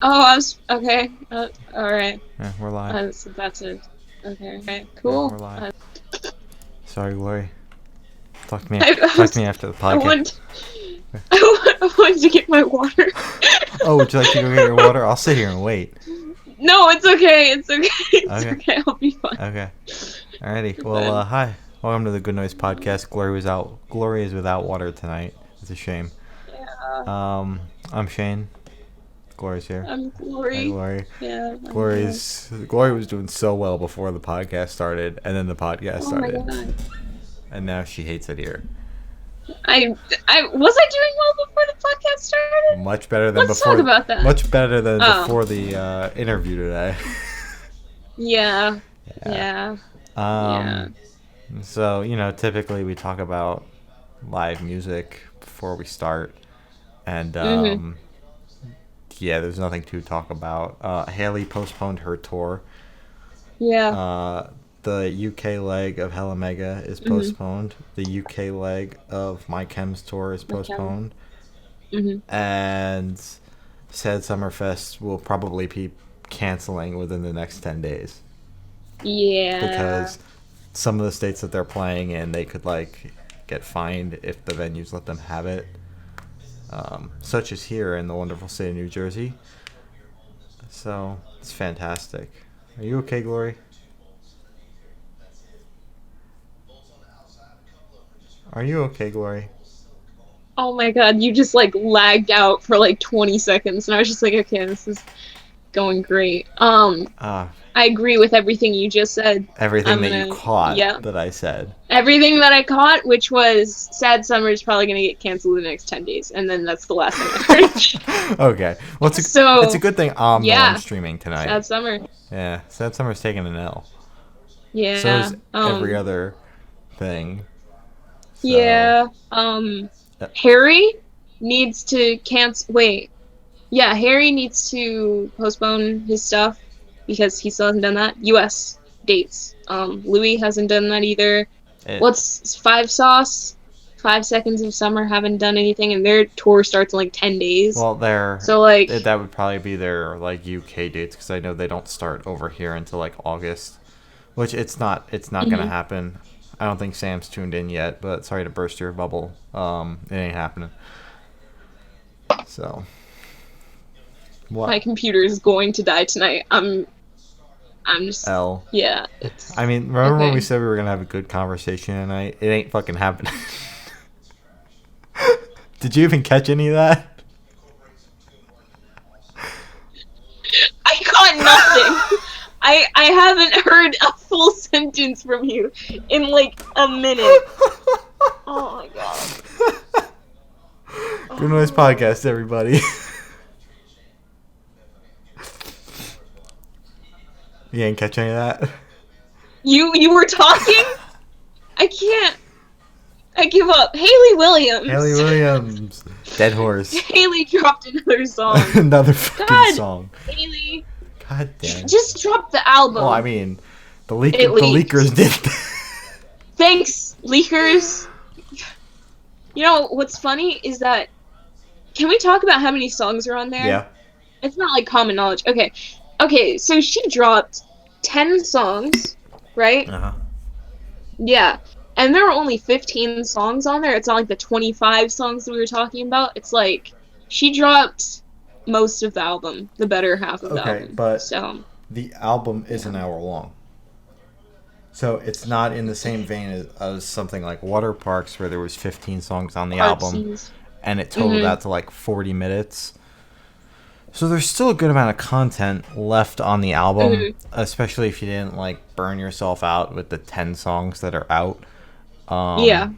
Oh, I was okay. All right. Yeah, we're live. So that's it. Okay. Okay. Yeah, Cool. we're live. Sorry, Lori. Talk to me. I Talk to was. me after the I podcast. wanted. I wanted to get my water. Oh, would you like to go get your water? I'll sit here and wait. No, it's okay. It's okay. It's Okay. okay. I'll be fine. Okay. Alrighty. Well, Then. hi. Welcome to the Good Noise Podcast. Glory was out. Glory is without water tonight. It's a shame. Yeah. I'm Shane. Glory's here. I'm Hi, Glory. Glory. Yeah. Glory was doing so well before the podcast started, and then the podcast Oh my started, god. and now she hates it here. I was I doing well before the podcast started? Much better than Let's before. talk about that. Much better than Oh. before the interview today. Yeah. Yeah. Yeah. So, typically we talk about live music before we start. And, yeah, there's nothing to talk about. Hayley postponed her tour. Yeah. The UK leg of Hella Mega is postponed. The UK leg of My Chem's tour is postponed. And Sad Summerfest will probably be canceling within the next 10 days. Yeah. Because some of the states that they're playing in, they could get fined if the venues let them have it, such as here in the wonderful state of New Jersey. So it's fantastic. Are you okay, Glory? Are you okay, Glory? Oh my god, you just lagged out for 20 seconds and I was just like, okay, this is going great. I agree with everything you just said. Everything that you caught yeah. that I said. Everything that I caught, which was Sad Summer is probably going to get canceled in the next 10 days, and then that's the last thing I heard. Okay. Well, it's a good thing I'm the one streaming tonight. Sad Summer. Yeah, Sad Summer's taking an L. Yeah. So is every other thing. So. Yeah. Harry needs to cancel. Wait. Yeah, Harry needs to postpone his stuff because he still hasn't done that. U.S. dates. Louis hasn't done that either. What's Five Sauce? 5 Seconds of Summer haven't done anything, and their tour starts in 10 days. Well, that would probably be their UK dates because I know they don't start over here until August, which it's not gonna happen. I don't think Sam's tuned in yet, but sorry to burst your bubble. It ain't happening. So. What? My computer is going to die tonight. I'm just... L. Yeah. I mean, remember when we said we were going to have a good conversation tonight? It ain't fucking happening. Did you even catch any of that? I got nothing. I haven't heard a full sentence from you in a minute. Oh my god. Good Noise Podcast, everybody. You ain't catch any of that? You were talking? I can't. I give up. Hayley Williams. Dead Horse. Hayley dropped another song. Another fucking song. Hayley. God damn. Just drop the album. Well, I mean, the leakers did. Thanks, leakers. You know, what's funny is that... Can we talk about how many songs are on there? Yeah. It's not common knowledge. Okay, so she dropped 10 songs, right? Uh-huh. Yeah. And there are only 15 songs on there. It's not the 25 songs that we were talking about. It's she dropped most of the album, the better half of the album. Okay, but the album is an hour long. So it's not in the same vein as something like Waterparks where there was 15 songs on the album and it totaled out to 40 minutes. So there's still a good amount of content left on the album, especially if you didn't burn yourself out with the 10 songs that are out. Yeah.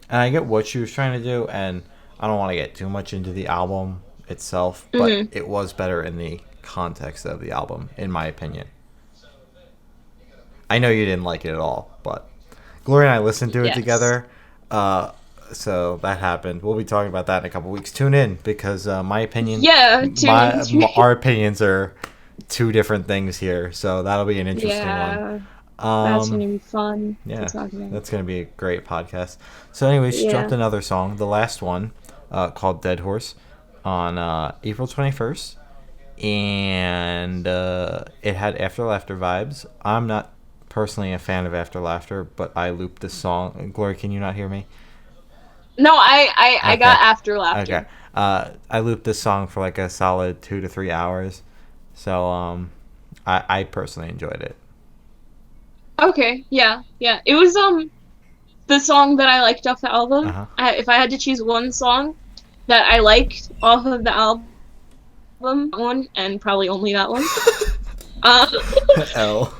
And I get what she was trying to do, and I don't want to get too much into the album itself, but it was better in the context of the album, in my opinion. I know you didn't like it at all, but Gloria and I listened to it together. So that happened. We'll be talking about that in a couple weeks. Tune in because my opinion, our opinions are two different things here. So that'll be an interesting one. That's gonna be fun. Yeah, that's gonna be a great podcast. So, anyways, she dropped another song, the last one, called "Dead Horse," on April 21st and it had After Laughter vibes. I'm not personally a fan of After Laughter, but I looped this song. Glory, can you not hear me? No, I Okay. got After Laughter. Okay. I looped this song for like a solid 2 to 3 hours, so I personally enjoyed it. Okay, yeah. It was the song that I liked off the album. Uh-huh. If I had to choose one song that I liked off of the album, one, and probably only that one. L.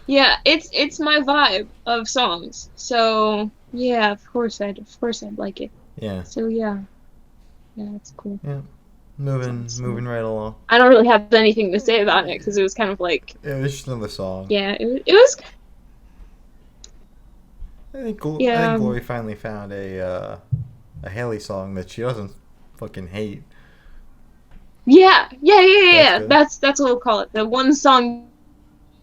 Yeah, it's my vibe of songs. So yeah, of course I'd like it. Yeah. So yeah, that's cool. Yeah. Moving right along. I don't really have anything to say about it because it was kind of like. It was just another song. Yeah, it was. I think Glory finally found a Hayley song that she doesn't fucking hate. Yeah. That's what we'll call it. The one song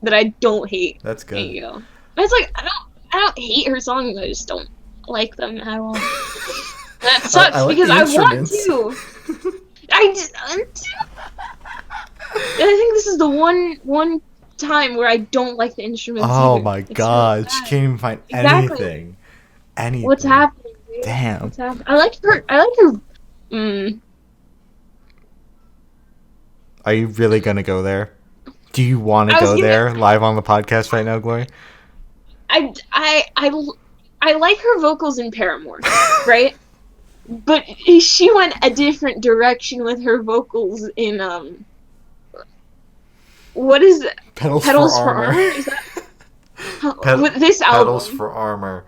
that I don't hate. That's good. There you go. It's like I don't hate her songs. I just don't like them at all. That sucks I like because I want instruments. to. I think this is the one time where I don't like the instruments. Oh either. my god, she can't even find anything. What's happening, dude? Damn. What's happening? I like her. Are you really gonna go there? Do you want to go there live on the podcast right now, Glory? I like her vocals in Paramore, right? But she went a different direction with her vocals in what is it? Pedals for Armor. Is that with this album? Pedals for Armor.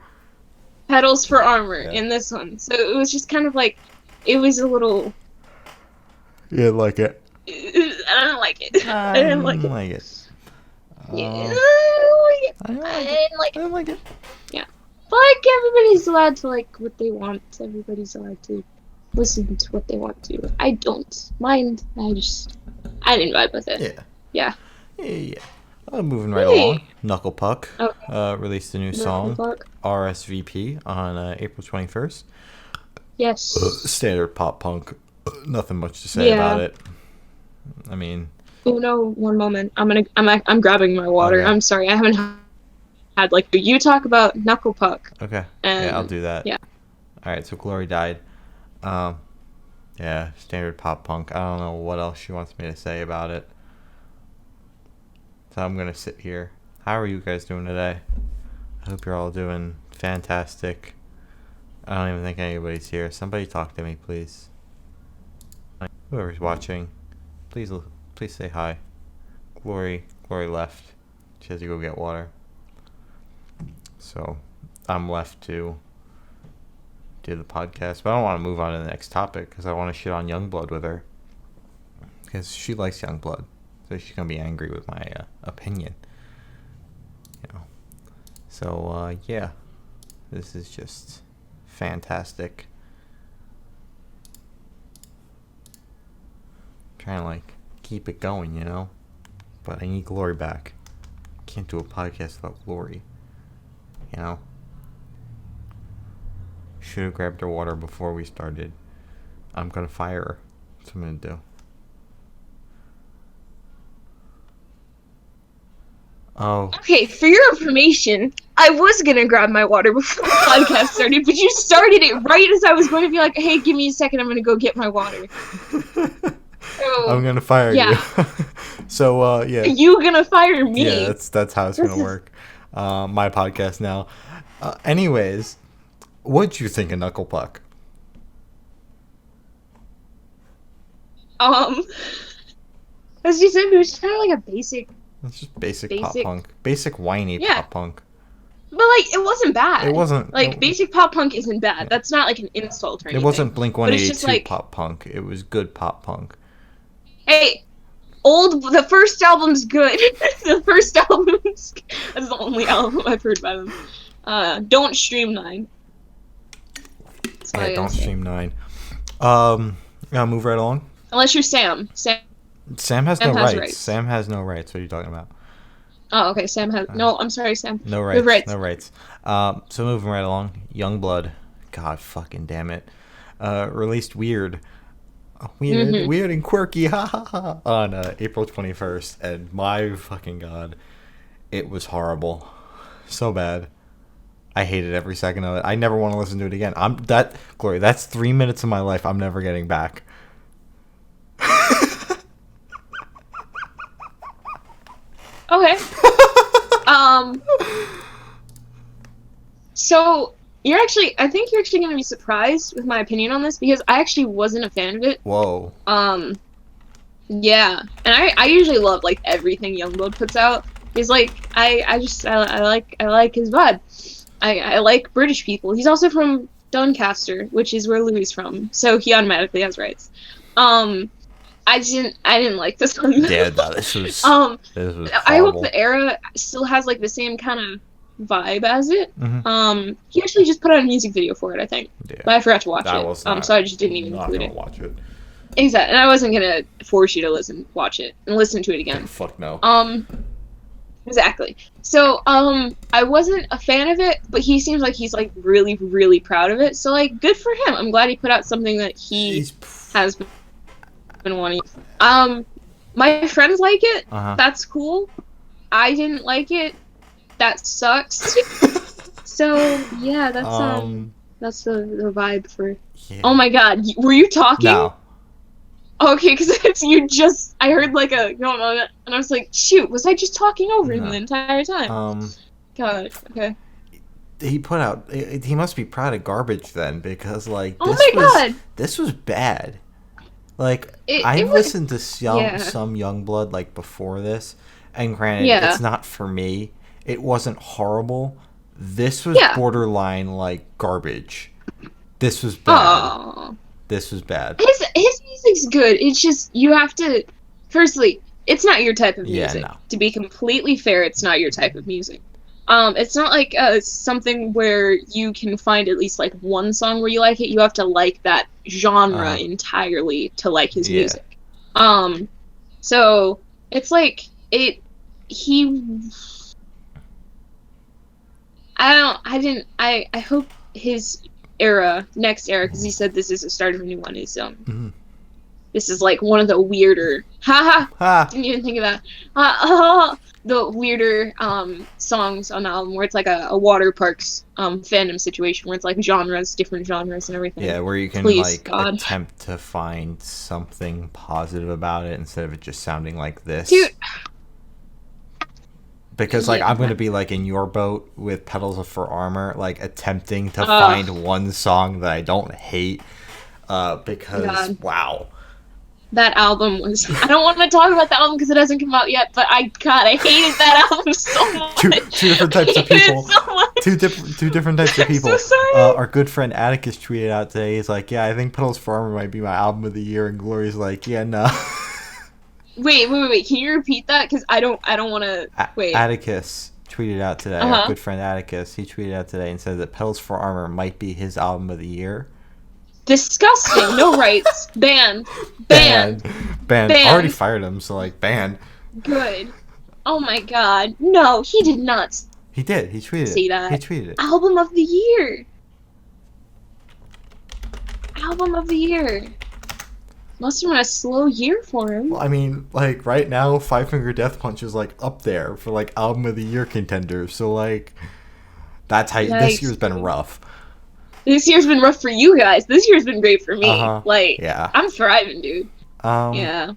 Pedals for Armor in this one. So it was just kind of like it was a little. You didn't like it. I don't like it. I didn't like it. Yeah, I didn't like it. Yeah. Like, everybody's allowed to like what they want. Everybody's allowed to listen to what they want to. I don't mind. I didn't vibe with it. Yeah. Moving right along. Knuckle Puck released a new song, Puck. RSVP, on April 21st. Yes. Standard pop punk. Nothing much to say about it. I mean. Oh no! One moment. I'm grabbing my water. Okay. I'm sorry. I haven't had like you talk about Knuckle Puck. Okay. Yeah, I'll do that. Yeah. All right. So Glory died. Yeah, standard pop punk. I don't know what else she wants me to say about it. So I'm gonna sit here. How are you guys doing today? I hope you're all doing fantastic. I don't even think anybody's here. Somebody talk to me, please. Whoever's watching, please say hi. Glory left. She has to go get water. So I'm left to do the podcast, but I don't want to move on to the next topic because I want to shit on Yungblud with her because she likes Yungblud, so she's gonna be angry with my opinion. So yeah, this is just fantastic. Trying to like keep it going, but I need Glory back. Can't do a podcast without Glory. Should have grabbed her water before we started. I'm gonna fire her. That's what I'm gonna do. Oh. Okay, for your information, I was gonna grab my water before the podcast started, but you started it right as I was going to be like, hey, give me a second, I'm gonna go get my water. So, I'm gonna fire you. So yeah. You gonna fire me? Yeah, that's how it's gonna work. My podcast now. Anyways, what'd you think of Knuckle Puck? As you said, it was kind of like a basic. It's just basic pop punk, basic whiny pop punk. But like, it wasn't bad. It wasn't like basic pop punk isn't bad. That's not like an insult or anything. It wasn't Blink-182 like, pop punk. It was good pop punk. Hey, the first album's good. The first album's that's the only album I've heard by them. Don't stream 9. Yeah, don't stream 9. I'll move right along. Unless you're Sam. Sam has no rights. Sam has no rights. What are you talking about? Oh, okay. Sam has no. I'm sorry, Sam. No rights. No rights. So moving right along, Yungblud. God fucking damn it. Released Weird. Weird and quirky, ha ha ha, on April 21st, and my fucking god, it was horrible, so bad. I hated every second of it. I never want to listen to it again. Glory. That's 3 minutes of my life I'm never getting back. Okay. So I think you're actually gonna be surprised with my opinion on this because I actually wasn't a fan of it. Whoa. Yeah, and I usually love like everything Yungblud puts out. He's like I like his vibe. I like British people. He's also from Doncaster, which is where Louis from, so he automatically has rights. I didn't like this one. Yeah, no, this was I hope the era still has like the same kind of vibe as it. He actually just put out a music video for it, I think. Yeah. But I forgot to watch it. So I just didn't even include it. Watch it. Exactly. And I wasn't gonna force you to watch it and listen to it again. Fuck no. Exactly. So, I wasn't a fan of it, but he seems like he's like really, really proud of it. So like good for him. I'm glad he put out something that he has been wanting. My friends like it. That's cool. I didn't like it. That sucks. So yeah, that's the vibe for. Yeah. Oh my god, were you talking? No. Okay, because I heard like a and I was like, shoot, was I just talking over him the entire time? God, okay. He put out. He must be proud of Garbage then, because like this was bad. Like I listened to some Yungblud like before this, and granted, it's not for me. It wasn't horrible. This was borderline like garbage. This was bad. Aww. This was bad. His music's good. It's just you have to. Firstly, it's not your type of music. No. To be completely fair, it's not your type of music. It's not like something where you can find at least like one song where you like it. You have to like that genre entirely to like his music. So it's like I hope his next era, because he said this is the start of a new one, is this is like one of the weirder didn't even think of that the weirder songs on the album, where it's like a Waterparks fandom situation where it's like different genres and everything. Yeah, where you can attempt to find something positive about it instead of it just sounding like this. Dude. Because like I'm gonna be like in your boat with Petals for Armor, like attempting to find one song that I don't hate, because wow, that album was. I don't want to talk about the album because it hasn't come out yet, but I hated that album so much. Two different types of people. Two different types of people. I'm so sorry. Our good friend Atticus tweeted out today. He's like, "Yeah, I think Petals for Armor might be my album of the year," and Glory's like, "Yeah, no." Wait. Can you repeat that? Because I don't want to. Wait. Atticus tweeted out today. Our good friend Atticus. He tweeted out today and said that Petals for Armor might be his album of the year. Disgusting. No rights. Banned. I already fired him, so like banned. Good. Oh my god. No, he did not. He did. He tweeted see that. He tweeted it. Album of the year. Album of the year. Must have been a slow year for him. Well, I mean, like right now, Five Finger Death Punch is like up there for like album of the year contenders. So like, that's how this year's been rough. This year's been rough for you guys. This year's been great for me. I'm thriving, dude. So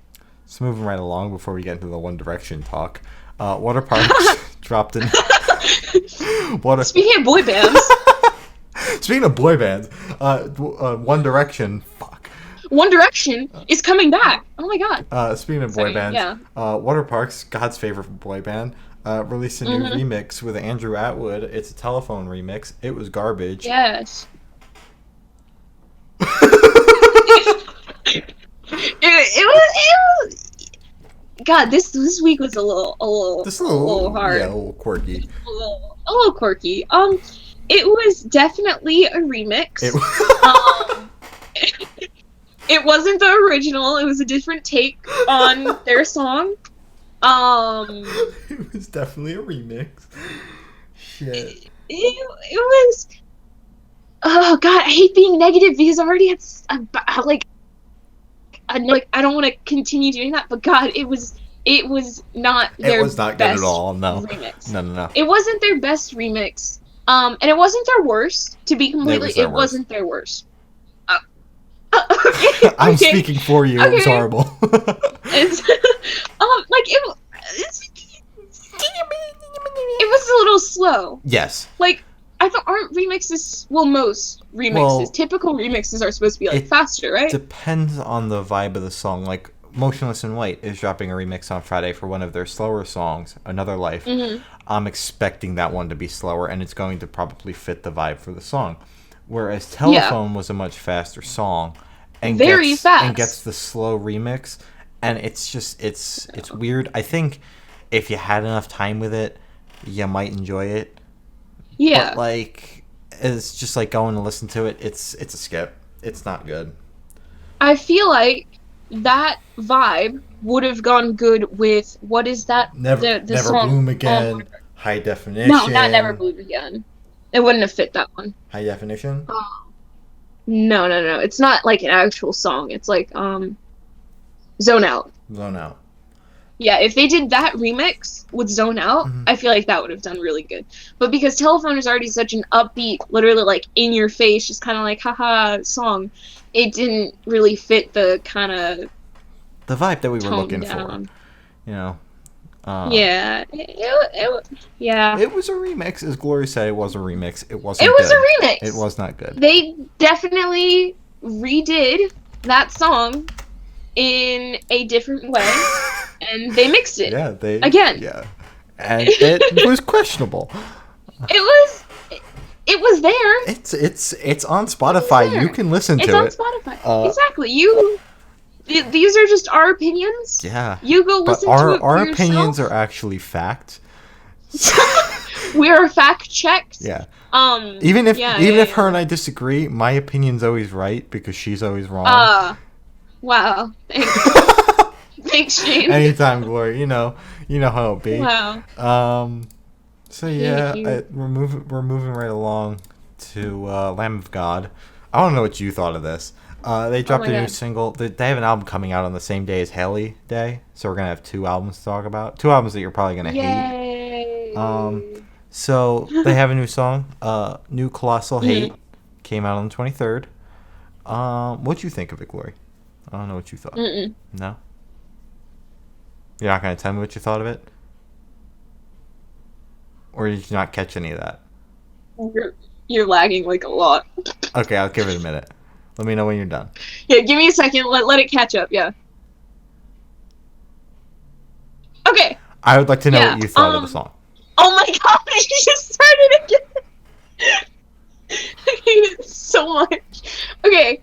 moving right along before we get into the One Direction talk, Waterparks dropped in. Speaking of boy bands. Speaking of boy bands, One Direction. One Direction is coming back. Oh my god. Speaking of boy bands, Waterparks, God's favorite boy band, released a new remix with Andrew Atwood. It's a telephone remix. It was garbage. Yes. it was. God, this week was a little hard. Yeah, a little quirky. A little quirky. It was definitely a remix. It wasn't the original. It was a different take on their song. It was definitely a remix. Shit. It was. Oh god, I hate being negative because I already had like I don't want to continue doing that, but God, it was not It their was not good at best all. No, remix. no. It wasn't their best remix. And it wasn't their worst. To be completely, It wasn't their worst. Uh, okay, I'm okay, speaking for you. It was okay. horrible. It's like it was a little slow. Yes. Like, I thought aren't remixes, well, most remixes, typical remixes are supposed to be like faster, right? Depends on the vibe of the song. Like Motionless in White is dropping a remix on Friday for one of their slower songs, Another Life. Mm-hmm. I'm expecting that one to be slower, and it's going to probably fit the vibe for the song. Whereas Telephone was a much faster song, and gets the slow remix, and it's just it's weird. I think if you had enough time with it, you might enjoy it. Yeah. But like, it's just like going to listen to it. It's a skip. It's not good. I feel like that vibe would have gone good with what is that? Never song, Bloom Again. High Definition. No, not Never Bloom Again. It wouldn't have fit that one. High Definition. No. It's not like an actual song. It's like Zone Out. Zone Out. Yeah, if they did that remix with Zone Out, I feel like that would have done really good. But because Telephone is already such an upbeat, literally like in your face, just kind of like haha song, it didn't really fit the kind of the vibe that we were looking for. You know. Yeah, it was a remix. As Glory said, it was a remix. It wasn't. It was good. A remix. It was not good. They definitely redid that song in a different way, and they mixed it. Yeah, again. Yeah, and it was questionable. It was there. It's on Spotify. You can listen to it. It's on Spotify. Exactly. These are just our opinions. Yeah. You go listen to it for our opinions are actually fact. We are fact checked. Yeah. Even if her and I disagree, my opinion's always right because she's always wrong. Wow. Thanks. Thanks, Shane. Anytime, Glory. You know how it be. Wow. So yeah, we're moving right along to Lamb of God. I don't know what you thought of this. They dropped a new single. They have an album coming out on the same day as Hayley Day, so we're gonna have two albums to talk about. Two albums that you're probably gonna hate. So they have a new song, "New Colossal Hate," came out on the 23rd. What'd you think of it, Glory? I don't know what you thought. No. You're not gonna tell me what you thought of it, or did you not catch any of that? You're lagging like a lot. Okay, I'll give it a minute. Let me know when you're done. Yeah, give me a second. Let it catch up. Yeah. Okay. I would like to know what you thought of the song. Oh my god, you just started again. I hate it so much. Okay.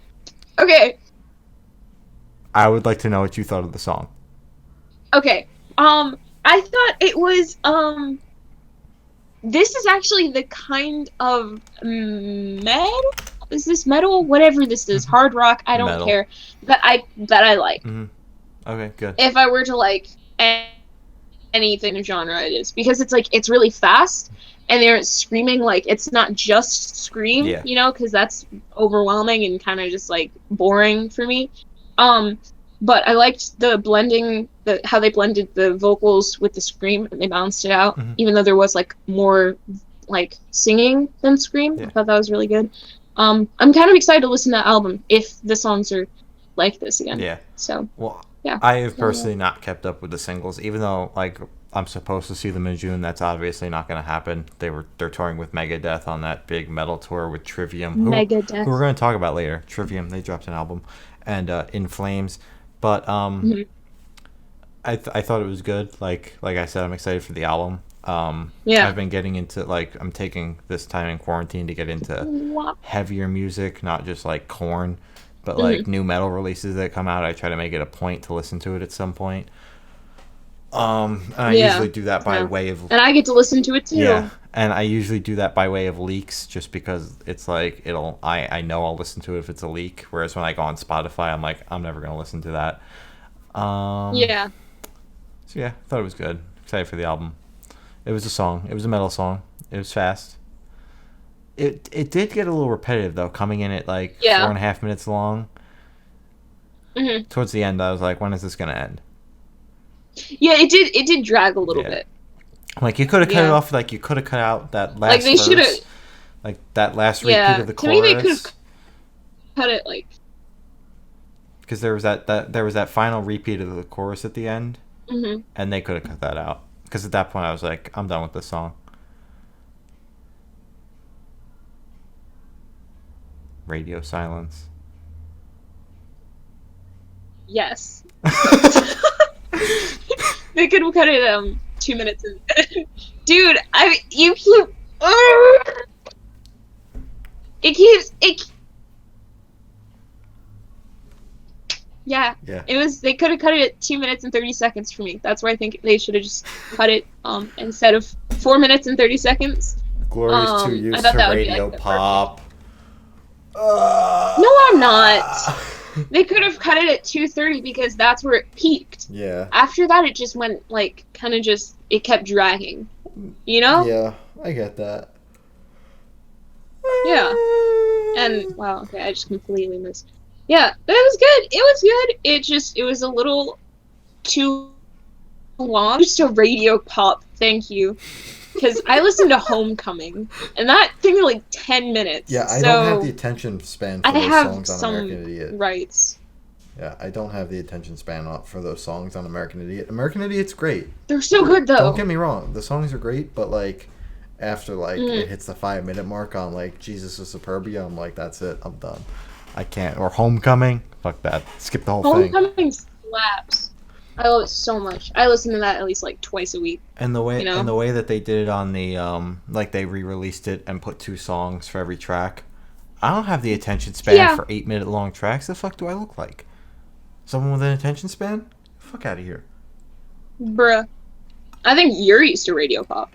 I would like to know what you thought of the song. Okay. I thought it was this is actually the kind of metal. Is this metal? Whatever this is, hard rock. I don't care. That I like. Okay, good. If I were to like anything in genre, it is because it's like it's really fast and they're screaming like it's not just scream, you know, because that's overwhelming and kind of just like boring for me. But I liked the blending, how they blended the vocals with the scream and they balanced it out, even though there was like more like singing than scream. I thought that was really good. I'm kind of excited to listen to that album if the songs are like this again. Yeah. So. Well, yeah. I have personally not kept up with the singles, even though like I'm supposed to see them in June. That's obviously not going to happen. They're touring with Megadeth on that big metal tour with Trivium, who we're going to talk about later. Trivium, they dropped an album, and In Flames. But I thought it was good. Like I said, I'm excited for the album. I've been getting into I'm taking this time in quarantine to get into heavier music, not just like Korn, but like new metal releases that come out. I try to make it a point to listen to it at some point. And I usually do that by way of, and I get to listen to it too. Yeah, and I usually do that by way of leaks, just because it's like I know I'll listen to it if it's a leak. Whereas when I go on Spotify, I'm like, I'm never gonna listen to that. So yeah, I thought it was good. Excited for the album. It was a song. It was a metal song. It was fast. It did get a little repetitive though, coming in at like 4.5 minutes long. Mm-hmm. Towards the end, I was like, when is this gonna end? Yeah, it did drag a little bit. Like you could have cut it off. Like you could have cut out that like last they should have. verse, like that last repeat Yeah, of the to me they could have chorus. cut it like. Because there was that final repeat of the chorus at the end, Mm-hmm. and they could have cut that out. Because at that point, I was like, I'm done with this song. Radio silence. Yes. They could have cut it 2 minutes in. Dude, you keep it. Yeah. It was. They could have cut it at 2 minutes and 30 seconds for me. That's where I think they should have just cut it instead of 4 minutes and 30 seconds. Glory's too used to radio pop. No, I'm not. They could have cut it at 2:30 because that's where it peaked. Yeah. After that, it just went like kind of just it kept dragging. You know? Yeah, I get that. Yeah. And wow, okay, I just completely missed. Yeah, but it was good. It was good. It was a little too long. Just a radio pop. Thank you. Because I listened to Homecoming, and that thing was like 10 minutes. Yeah, I don't have the attention span for those songs on American Idiot. Rights. Yeah, I don't have the attention span for those songs on American Idiot. American Idiot's great. They're so good, though. Don't get me wrong. The songs are great, but, like, after, like, it hits the 5-minute mark on, like, Jesus of Superbia, I'm like, that's it. I'm done. I can't. Or Homecoming. Fuck that. Skip the whole thing. Homecoming slaps. I love it so much. I listen to that at least like twice a week. And the way that they did it on the like they re-released it and put 2 songs for every track. I don't have the attention span for 8-minute long tracks. The fuck do I look like? Someone with an attention span? Fuck out of here. Bruh. I think you're used to radio pop.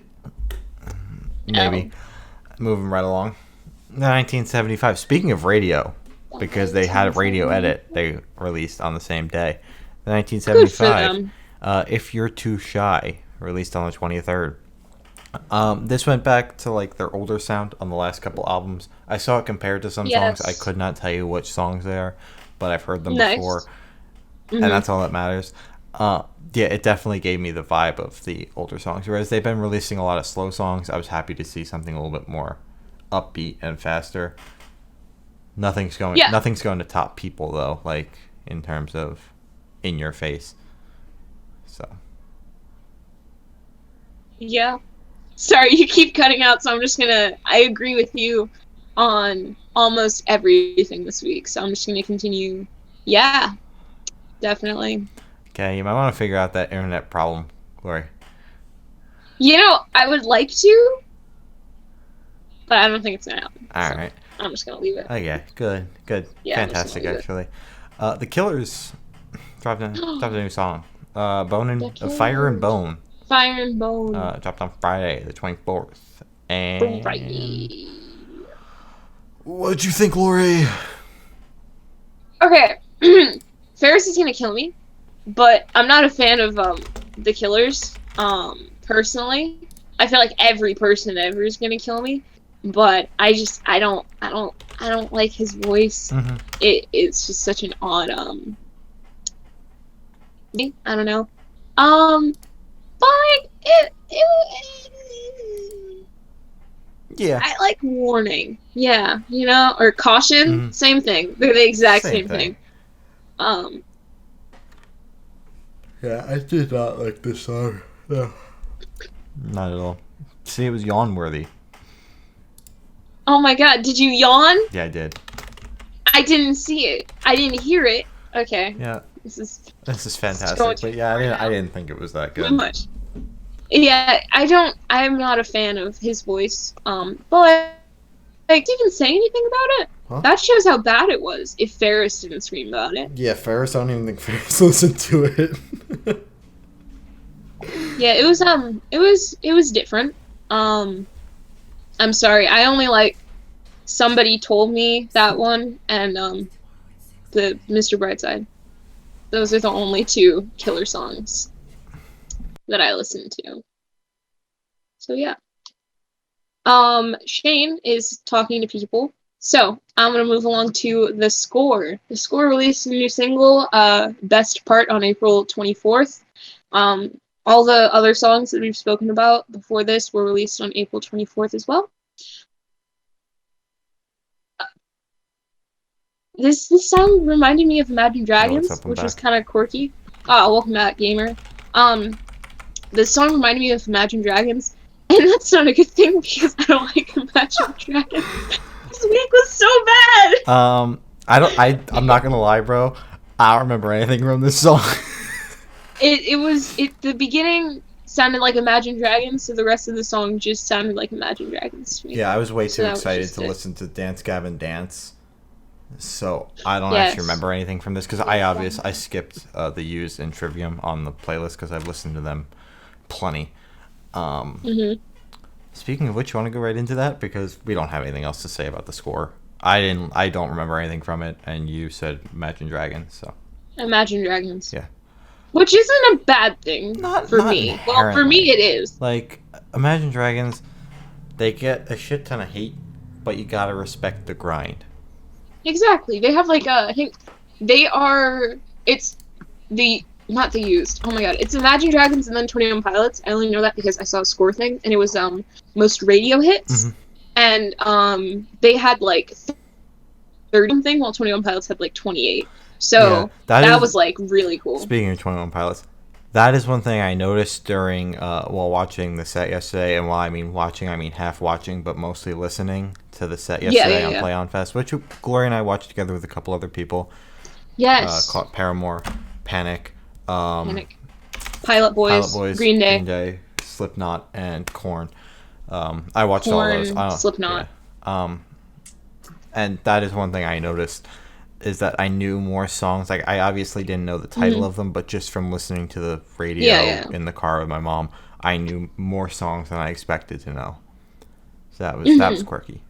Maybe. Moving right along. 1975. Speaking of radio, because they had a radio edit they released on the same day. 1975. If You're Too Shy, released on the 23rd. This went back to like their older sound on the last couple albums. I saw it compared to some songs. I could not tell you which songs they are, but I've heard them before, and that's all that matters. Yeah, it definitely gave me the vibe of the older songs. Whereas they've been releasing a lot of slow songs, I was happy to see something a little bit more upbeat and faster. Nothing's going to top People though, like in terms of in your face. So. Yeah. Sorry, you keep cutting out, so I agree with you on almost everything this week, so I'm just gonna continue. Yeah. Definitely. Okay, you might want to figure out that internet problem, Glory. You know, I would like to, but I don't think it's gonna happen. Alright. I'm just gonna leave it. Okay, good. Yeah, fantastic, actually. The Killers dropped a new song. Fire and Bone. Fire and Bone. Dropped on Friday, the 24th. And Friday. What'd you think, Lori? Okay. Ferris is gonna kill me, but I'm not a fan of the Killers. Personally, I feel like every person ever is gonna kill me, but I don't like his voice. Mm-hmm. It's just such an odd I don't know. But yeah. I like Warning. Yeah, you know, or Caution. Mm-hmm. Same thing. They're the exact same thing. Yeah, I did not like this song. No. Not at all. See, it was yawn worthy. Oh my god, did you yawn? Yeah, I did. I didn't see it. I didn't hear it. Okay. Yeah. This is fantastic. But yeah, I didn't think it was that good. Much. Yeah, I'm not a fan of his voice. But like, did even say anything about it? Huh? That shows how bad it was. If Ferris didn't scream about it. Yeah, Ferris. I don't even think Ferris listened to it. Yeah, it was different. I'm sorry. I only like Somebody Told Me, that one, and the Mr. Brightside. Those are the only 2 Killer songs that I listen to. So yeah. Shane is talking to people. So I'm gonna move along to the score. The score released a new single, "Best Part" on April 24th. All the other songs that we've spoken about before this were released on April 24th as well. This song reminded me of Imagine Dragons, which was kind of quirky. Welcome back, gamer. This song reminded me of Imagine Dragons, and that's not a good thing because I don't like Imagine Dragons. This week was so bad. I'm not gonna lie, bro. I don't remember anything from this song. The beginning sounded like Imagine Dragons, so the rest of the song just sounded like Imagine Dragons to me. Yeah, I was way too excited to listen to Dance Gavin Dance. So I don't actually remember anything from this because I skipped the U's in Trivium on the playlist because I've listened to them plenty. Speaking of which, you want to go right into that because we don't have anything else to say about the score. I don't remember anything from it, and you said Imagine Dragons, so Imagine Dragons. Yeah. Which isn't a bad thing for me. Well, for me it is. Like, Imagine Dragons, they get a shit ton of hate, but you gotta respect the grind. Exactly. They have I think they are, not the used. Oh my god. It's Imagine Dragons and then 21 Pilots. I only know that because I saw a score thing and it was most radio hits. And they had 30 something while 21 Pilots had 28. So that was really cool. Speaking of 21 Pilots, that is one thing I noticed during while watching the set yesterday, and while I mean watching, I mean half watching, but mostly listening to the set yesterday on Play On Fest, which Gloria and I watched together with a couple other people. Yes. Called Paramore, Panic, Pilot Boys, Green Day, Slipknot, and Korn. I watched all those. Slipknot. Yeah. And that is one thing I noticed, is that I knew more songs. Like, I obviously didn't know the title of them, but just from listening to the radio in the car with my mom, I knew more songs than I expected to know. So that was quirky.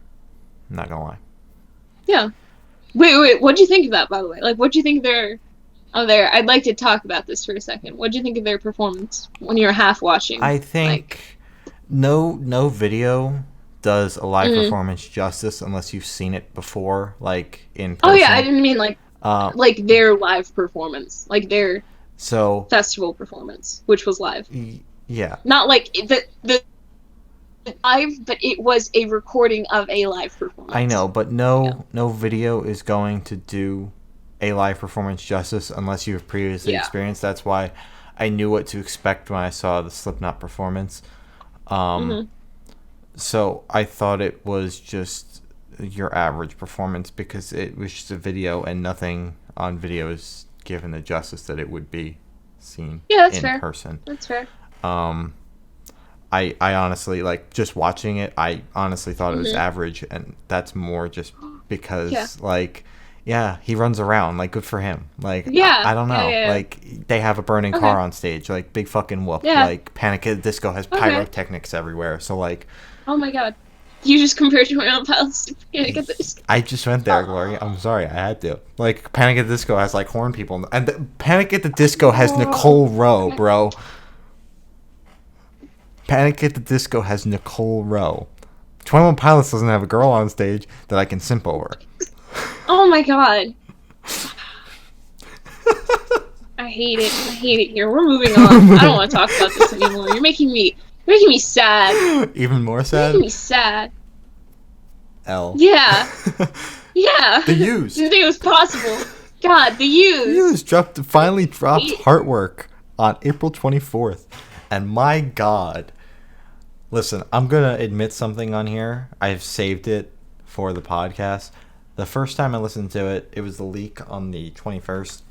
I'm not gonna lie. Yeah. Wait. What'd you think of that, by the way? What'd you think of their? Oh, there. I'd like to talk about this for a second. What'd you think of their performance when you were half watching? I think no video does a live performance justice unless you've seen it before, in person. Oh yeah, I didn't mean their live performance, their festival performance, which was live. Yeah. Not the live, but it was a recording of a live performance. I know, but no video is going to do a live performance justice unless you've previously experienced. That's why I knew what to expect when I saw the Slipknot performance. So I thought it was just your average performance because it was just a video and nothing on video is given the justice that it would be seen in person. That's fair. I honestly, just watching it, I honestly thought it was average, and that's more just because, he runs around, good for him. I don't know. Yeah. They have a burning car on stage, big fucking whoop. Yeah. Panic at the Disco has pyrotechnics everywhere, so, Oh my god. You just compared 21 Pilots to Panic at the Disco. I just went there, Gloria. I'm sorry, I had to. Panic at the Disco has, horn people, and Panic at the Disco has Nicole Rowe, bro. Panic at the Disco has Nicole Rowe. 21 Pilots doesn't have a girl on stage that I can simp over. Oh my god. I hate it here. We're moving on. I don't want to talk about this anymore. You're making me sad. Even more sad? You're making me sad. L. Yeah. Yeah. The U's. Didn't think it was possible. God, the U's. The U's finally dropped Heartwork on April 24th. And my god. Listen, I'm going to admit something on here. I've saved it for the podcast. The first time I listened to it, it was the leak on the 21st.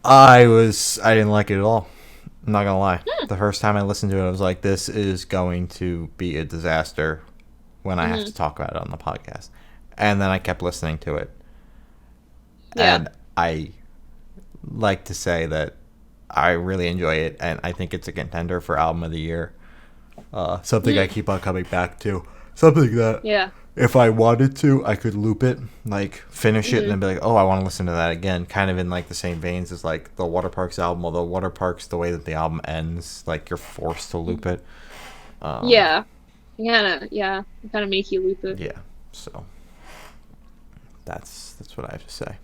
I didn't like it at all. I'm not going to lie. The first time I listened to it, I was like, this is going to be a disaster when I have to talk about it on the podcast. And then I kept listening to it. Yeah. And I like to say that I really enjoy it, and I think it's a contender for Album of the Year. Something I keep on coming back to. Something that if I wanted to, I could loop it, finish it, and then be like, oh, I want to listen to that again. Kind of in the same veins as the Waterparks album. Although Waterparks, the way that the album ends, you're forced to loop it. It kind of make you loop it. Yeah. So That's what I have to say.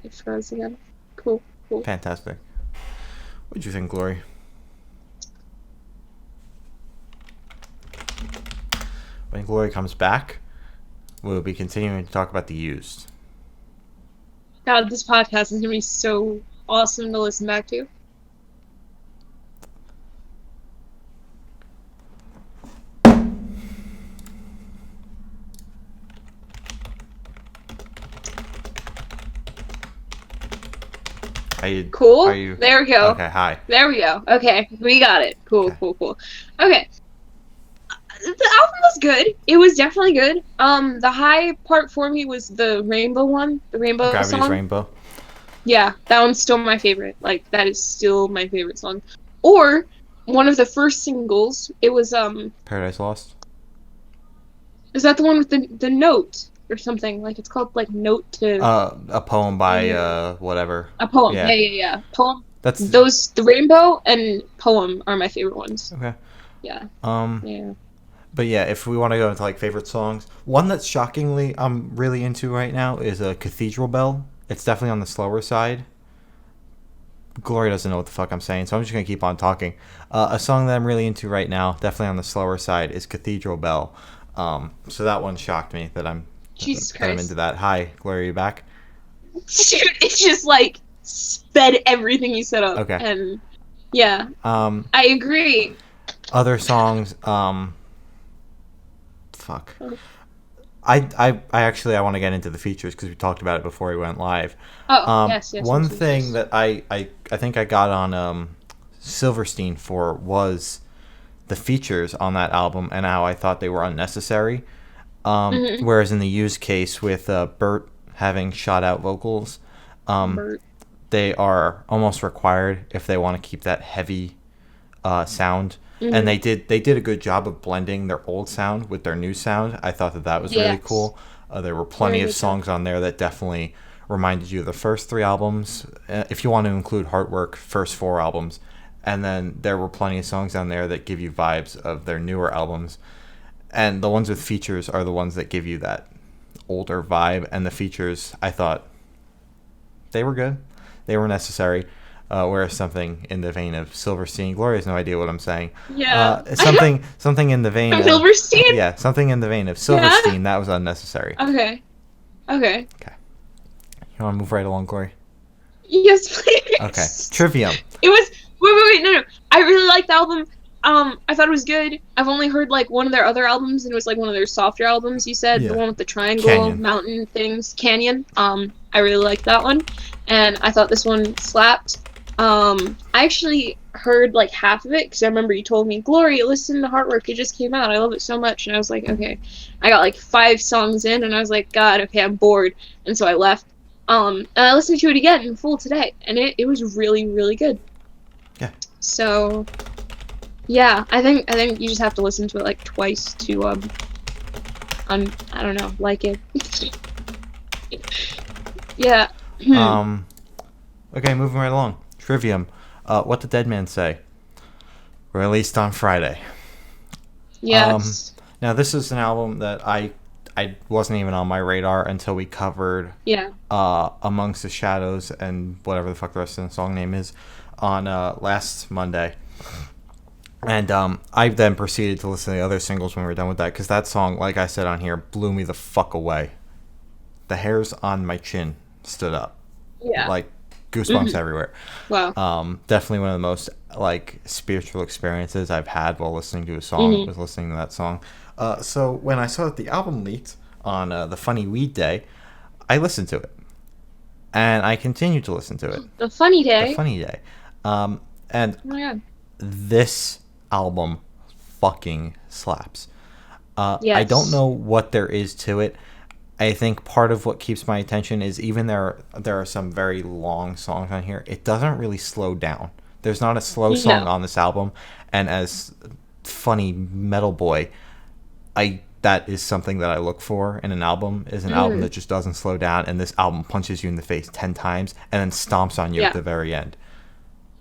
It froze again. Cool. Fantastic. What'd you think, Glory? When Glory comes back, we'll be continuing to talk about the used. God, this podcast is gonna be so awesome to listen back to. Cool. There we go. Okay, hi. There we go. Okay, we got it. Cool. Okay. The album was good. It was definitely good. The high part for me was the rainbow one. The rainbow Gravity's song. Rainbow. Yeah, that one's still my favorite. Like, that is still my favorite song. Or one of the first singles. It was Paradise Lost. Is that the one with the note or something? Like, it's called like Note to A poem by whatever. A poem. Yeah. Poem. That's the rainbow and poem are my favorite ones. Okay. Yeah. Yeah. But yeah, if we want to go into like favorite songs, one that's shockingly I'm really into right now is a Cathedral Bell. It's definitely on the slower side. Glory doesn't know what the fuck I'm saying, so I'm just gonna keep on talking. A song that I'm really into right now, definitely on the slower side, is Cathedral Bell. So that one shocked me that I'm into that. Hi, Glory, are you back? Dude, it's just like sped everything you set up. Okay. And yeah. I agree. Other songs, fuck. I actually want to get into the features because we talked about it before we went live. Yes. One thing that I think I got on Silverstein for was the features on that album and how I thought they were unnecessary. Whereas in the used case with Bert having shot out vocals, they are almost required if they want to keep that heavy sound. And they did a good job of blending their old sound with their new sound. I thought that was really cool. There were plenty of songs on there that definitely reminded you of the first 3 albums. If you want to include Heartwork, first 4 albums. And then there were plenty of songs on there that give you vibes of their newer albums. And the ones with features are the ones that give you that older vibe. And the features, I thought, they were good. They were necessary. Whereas something in the vein of Silverstein, Gloria has no idea what I'm saying. Yeah. Something in the vein of Silverstein? Yeah, something in the vein of Silverstein, that was unnecessary. Okay. You want to move right along, Gloria? Yes, please. Okay. Trivium. It was wait, no. I really liked the album. I thought it was good. I've only heard like one of their other albums, and it was like one of their softer albums. You said the one with the triangle mountain things, Canyon. I really liked that one, and I thought this one slapped. I actually heard like half of it because I remember you told me, Gloria, listen to Heartwork. It just came out. I love it so much, and I was like, okay. I got like 5 songs in, and I was like, God, okay, I'm bored, and so I left. And I listened to it again in full today, and it was really, really good. Yeah. So, yeah, I think you just have to listen to it like twice to I don't know, like it. Yeah. Okay, moving right along. Trivium. What Did Dead Man Say? Released on Friday. Yes. Now this is an album that I wasn't even on my radar until we covered Amongst the Shadows and whatever the fuck the rest of the song name is on last Monday. And I then proceeded to listen to the other singles when we were done with that, because that song, like I said on here, blew me the fuck away. The hairs on my chin stood up. Yeah. Like goosebumps everywhere. Wow. Definitely one of the most like spiritual experiences I've had while listening to a song was listening to that song. So when I saw that the album leaked on the Funny Weed Day, I listened to it. And I continued to listen to it. The Funny Day? The Funny Day. And oh my God. This album fucking slaps. Yes. I don't know what there is to it. I think part of what keeps my attention is even there are some very long songs on here. It doesn't really slow down. There's not a slow song on this album. And as funny metal boy, that is something that I look for in an album, is an album that just doesn't slow down, and this album punches you in the face 10 times and then stomps on you at the very end.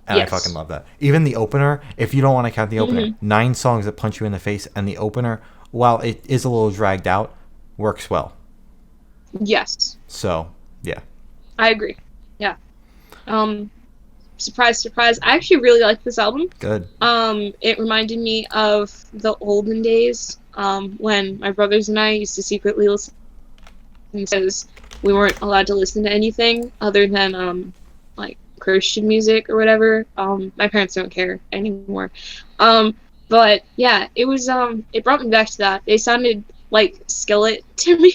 And I fucking love that. Even the opener, if you don't want to count the opener, 9 songs that punch you in the face, and the opener, while it is a little dragged out, works well. Yes. So, yeah. I agree. Yeah. Surprise, surprise. I actually really like this album. Good. It reminded me of the olden days, when my brothers and I used to secretly listen because we weren't allowed to listen to anything other than like Christian music or whatever. My parents don't care anymore. But yeah, it brought me back to that. They sounded like Skillet to me,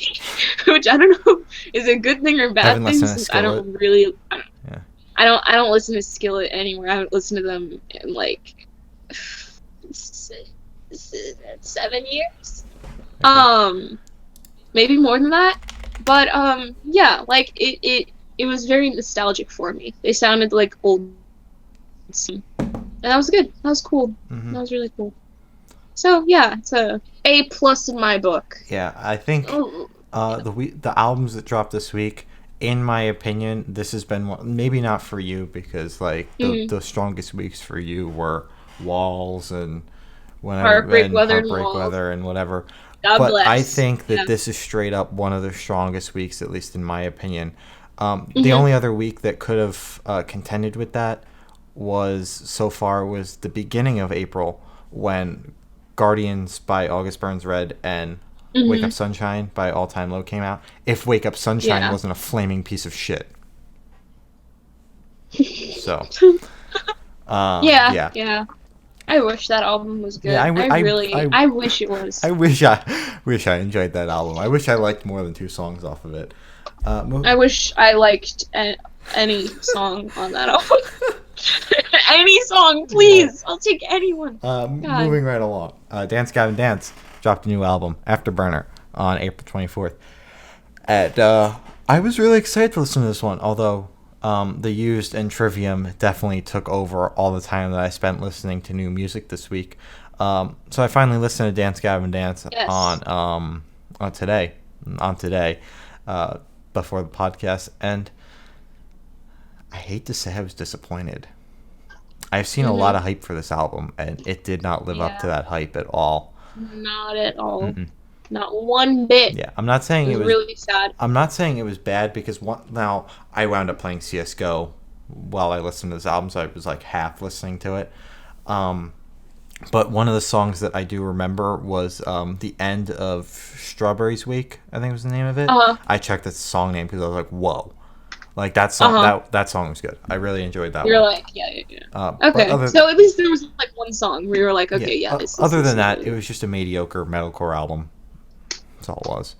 which I don't know is a good thing or I bad haven't thing listened to since I Skillet. don't really Yeah. I don't listen to Skillet anymore. I haven't listened to them in like 7 years. Okay. Maybe more than that. But yeah, like it was very nostalgic for me. They sounded like old, and that was good. That was cool. Mm-hmm. That was really cool. So yeah, it's a plus in my book. Yeah, I think the albums that dropped this week, in my opinion, this has been one, maybe not for you because like the strongest weeks for you were Walls and Heartbreak Weather and Heartbreak Walls. Weather and whatever. God but bless. I think that Yeah. this is straight up one of the strongest weeks, at least in my opinion. The only other week that could have contended with that was the beginning of April when Guardians by August Burns Red and Wake Up Sunshine by All Time Low came out. If Wake Up Sunshine wasn't a flaming piece of shit. So. Yeah. I wish that album was good. Yeah, I wish it was. I wish I enjoyed that album. I wish I liked more than 2 songs off of it. I wish I liked any song on that album. Any song, please. Yeah. I'll take anyone. Moving right along. Dance Gavin Dance dropped a new album, Afterburner, on April 24th. And I was really excited to listen to this one, although The Used and Trivium definitely took over all the time that I spent listening to new music this week. So I finally listened to Dance Gavin Dance on today before the podcast, and I hate to say I was disappointed. I've seen a lot of hype for this album, and it did not live up to that hype at all. Not at all. Mm-mm. Not one bit. Yeah, I'm not saying it was really sad. I'm not saying it was bad because now I wound up playing CS:GO while I listened to this album, so I was like half listening to it. But one of the songs that I do remember was the end of Strawberries Week, I think was the name of it. I checked the song name because I was like, whoa. Like that song, that song was good. I really enjoyed that one. You're like, yeah. Okay, so at least there was like one song where you were like, okay, other than that, it was just a mediocre metalcore album. That's all it was.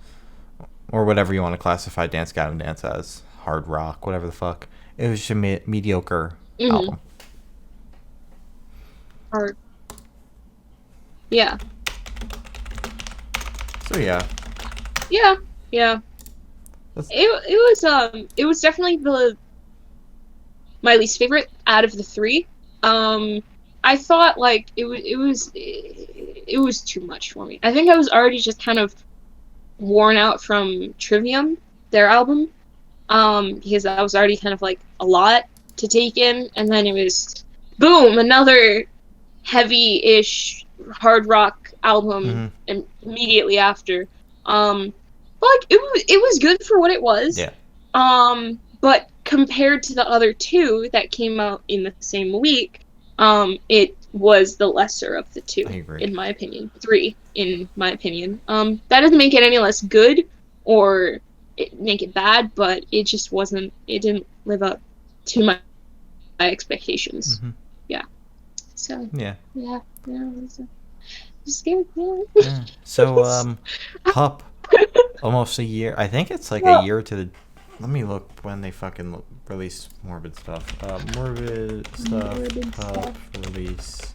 Or whatever you want to classify Dance Gavin Dance as. Hard rock, whatever the fuck. It was just a mediocre album. Hard. Yeah. So yeah. Yeah. It was definitely my least favorite out of the 3. I thought like it was too much for me. I think I was already just kind of worn out from Trivium, their album, because that was already kind of like a lot to take in, and then it was boom, another heavy-ish hard rock album immediately after. But like it was good for what it was. Yeah. But compared to the other 2 that came out in the same week, it was the lesser of the 2, in my opinion. 3, in my opinion. That doesn't make it any less good or make it bad, but it just wasn't. It didn't live up to my expectations. Yeah. So. Yeah. It was scared. Yeah. So Pup. Almost a year. I think it's like a year to the. Let me look when they fucking release Morbid stuff. Morbid stuff. Release.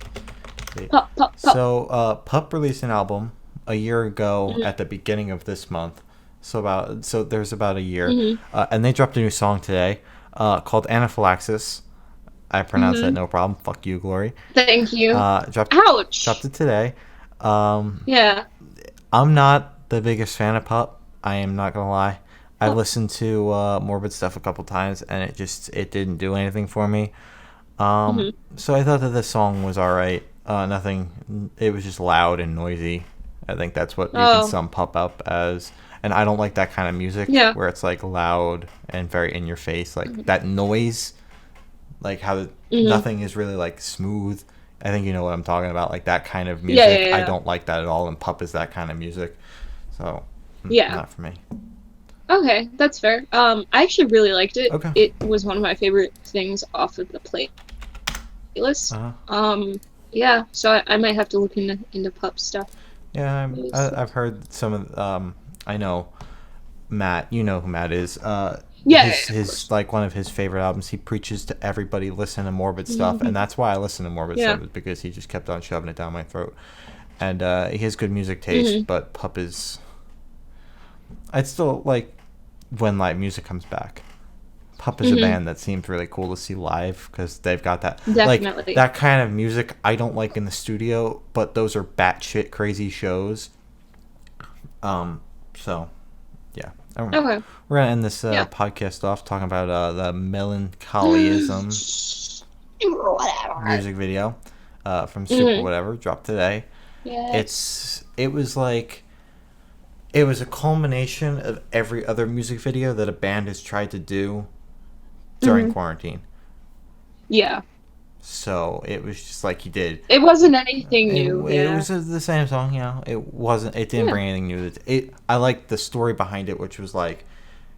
Pup. So Pup released an album a year ago at the beginning of this month. So there's about a year, and they dropped a new song today, called Anaphylaxis. I pronounced that no problem. Fuck you, Glory. Thank you. Ouch. Dropped it today. Yeah. I'm not the biggest fan of Pup. I am not gonna lie. I listened to Morbid stuff a couple times, and it didn't do anything for me. So I thought that this song was all right. Nothing. It was just loud and noisy. I think that's what you can sum Pup up as. and I don't like that kind of music where it's like loud and very in your face, like that noise, like how nothing is really like smooth. I think you know what I'm talking about, like that kind of music. I don't like that at all, and Pup is that kind of music, so not for me. Okay, that's fair. I actually really liked it. Okay. It was one of my favorite things off of the playlist. Yeah, so I might have to look into Pup stuff. Yeah, I've heard some of. I know Matt. You know who Matt is. His like one of his favorite albums. He preaches to everybody listen to Morbid stuff, and that's why I listen to Morbid stuff, is because he just kept on shoving it down my throat. And he has good music taste, but Pup is. I'd still like when live music comes back. Pup is a band that seems really cool to see live because they've got that like that kind of music I don't like in the studio, but those are batshit crazy shows. So yeah. Okay. We're gonna end this podcast off talking about the Melancholyism music video from Super Whatever dropped today. Yes. It was a culmination of every other music video that a band has tried to do during quarantine. Yeah. So it was just like he did. It wasn't anything new. It was the same song, you know. It didn't bring anything new. I liked the story behind it, which was like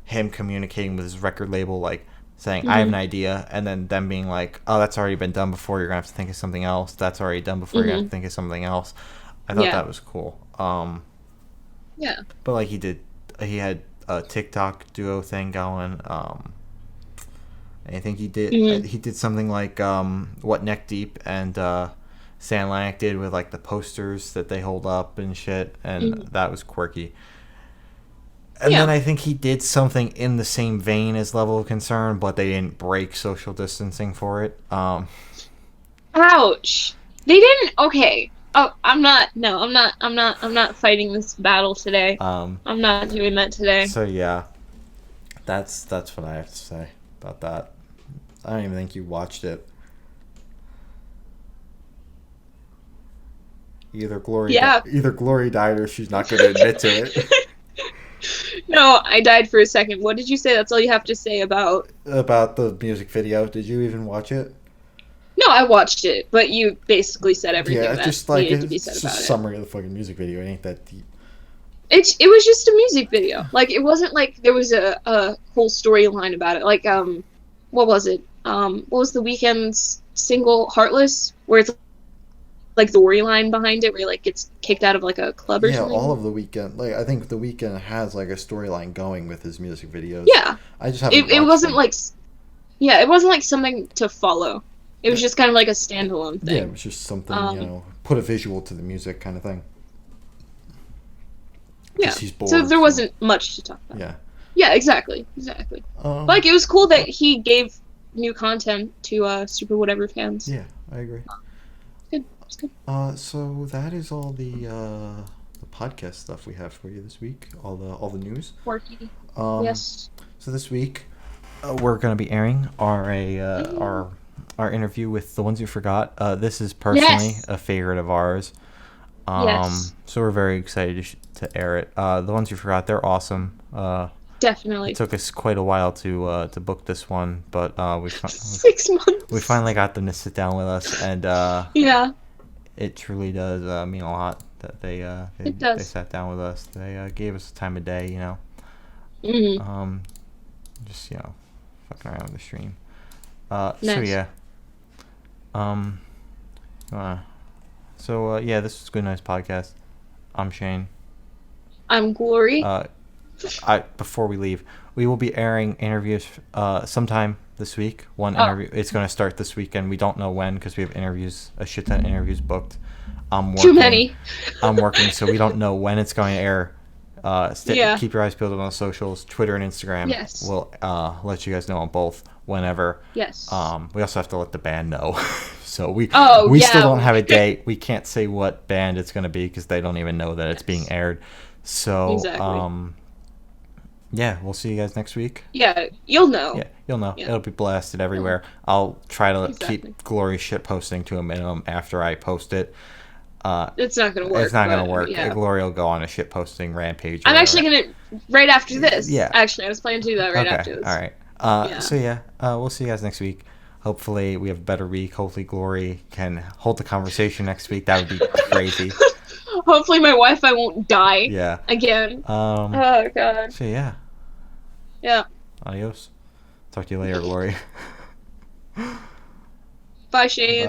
him communicating with his record label, like saying, I have an idea, and then them being like, oh, that's already been done before, you're going to have to think of something else. That's already done before, you're going to have to think of something else. I thought that was cool. Yeah. But like he had a TikTok duo thing going. I think he did something like what Neck Deep and Sand Lanik did with like the posters that they hold up and shit, and that was quirky. And then I think he did something in the same vein as Level of Concern, but they didn't break social distancing for it. Ouch. They didn't. Okay. Oh, I'm not fighting this battle today. I'm not doing that today. So yeah, that's what I have to say about that. I don't even think you watched it. Either Glory died or she's not going to admit to it. No, I died for a second. What did you say? That's all you have to say about the music video. Did you even watch it? No, I watched it, but you basically said everything that needed to be said about it. It's just a summary of the fucking music video. It ain't that deep. It was just a music video. Like, it wasn't like there was a whole storyline about it. Like, what was it? What was The Weeknd's single, Heartless? Where it's like the storyline behind it, where he like gets kicked out of like a club or something. Yeah, all of The Weeknd. Like, I think The Weeknd has like a storyline going with his music videos. Yeah. I just haven't. It wasn't like. Yeah, it wasn't like something to follow. It was just kind of like a standalone thing. Yeah, it was just something, put a visual to the music kind of thing. Yeah. So there wasn't much to talk about. Yeah. Yeah, exactly. Like, it was cool that he gave new content to Super Whatever fans. Yeah, I agree. It's good. So that is all the podcast stuff we have for you this week. All the news. Quirky. Yes. So this week, we're going to be airing our interview with The Ones You Forgot. This is personally a favorite of ours. So we're very excited to air it. The Ones You Forgot, they're awesome. Definitely. It took us quite a while to book this one, but 6 months. We finally got them to sit down with us, and it truly does mean a lot that they sat down with us. They gave us the time of day, you know. Just fucking around with the stream. Nice. So yeah. This was Good Nice Podcast. I'm Shane. I'm Glory. Before we leave, we will be airing interviews sometime this week. Interview. It's going to start this weekend. We don't know when because we have a shit ton of interviews booked. I'm working. Too many. I'm working, so we don't know when it's going to air. Keep your eyes peeled on the socials, Twitter and Instagram. Yes. We'll let you guys know on both whenever. Yes. We also have to let the band know. So we still don't have a date. We can't say what band it's going to be because they don't even know that it's being aired. So exactly. We'll see you guys next week. Yeah, you'll know. Yeah, you'll know. Yeah. It'll be blasted everywhere. I'll try to keep Glory shit posting to a minimum after I post it. It's not gonna work. It's not gonna but, work. Yeah. Glory will go on a shit posting rampage. I'm actually gonna right after this. Yeah. Actually, I was planning to do that right after this. All right. So we'll see you guys next week. Hopefully we have a better week. Hopefully Glory can hold the conversation next week. That would be crazy. Hopefully my Wi-Fi won't die. Yeah. Again. Oh god. So yeah. Yeah. Adios. Talk to you later, Glory. Bye, Shade. Bye.